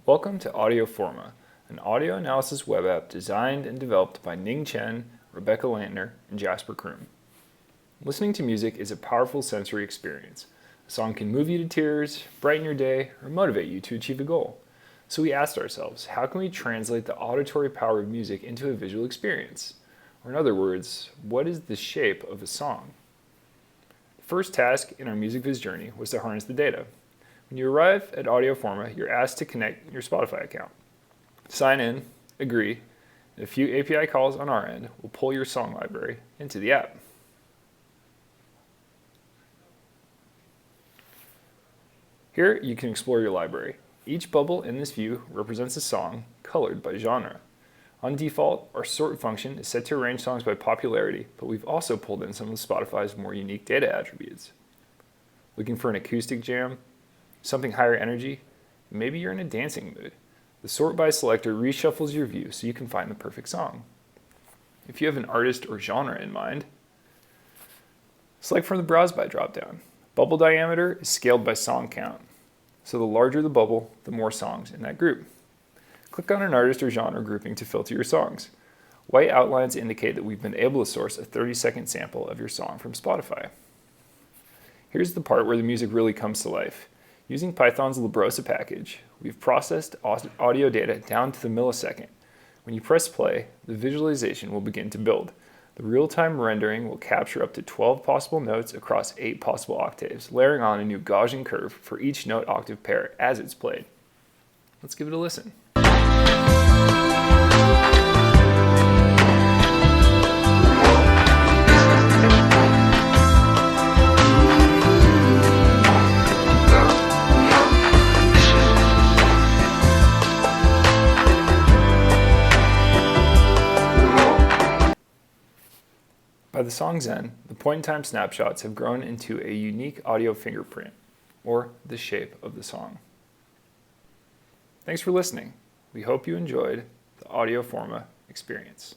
Welcome to AudioForma, an audio analysis web app designed and developed by Ning, Chen, Rebecca Lantner, and Jasper Croome. Listening to music is a powerful sensory experience. A song can move you to tears, brighten your day, or motivate you to achieve a goal. So we asked ourselves, how can we translate the auditory power of music into a visual experience? Or in other words, what is the shape of a song? The first task in our music viz journey was to harness the data. When you arrive at AudioForma, you're asked to connect your Spotify account. Sign in, agree, and a few API calls on our end will pull your song library into the app. Here you can explore your library. Each bubble in this view represents a song colored by genre. On default, our sort function is set to arrange songs by popularity, but we've also pulled in some of Spotify's more unique data attributes. Looking for an acoustic jam? Something higher energy? Maybe you're in a dancing mood. The sort by selector reshuffles your view so you can find the perfect song. If you have an artist or genre in mind, select from the Browse By dropdown. Bubble diameter is scaled by song count. So the larger the bubble, the more songs in that group. Click on an artist or genre grouping to filter your songs. White outlines indicate that we've been able to source a 30-second sample of your song from Spotify. Here's the part where the music really comes to life. Using Python's Librosa package, we've processed audio data down to the millisecond. When you press play, the visualization will begin to build. The real-time rendering will capture up to 12 possible notes across 8 possible octaves, layering on a new Gaussian curve for each note octave pair as it's played. Let's give it a listen. By the song's end, the point-in-time snapshots have grown into a unique audio fingerprint, or the shape of the song. Thanks for listening. We hope you enjoyed the AudioForma experience.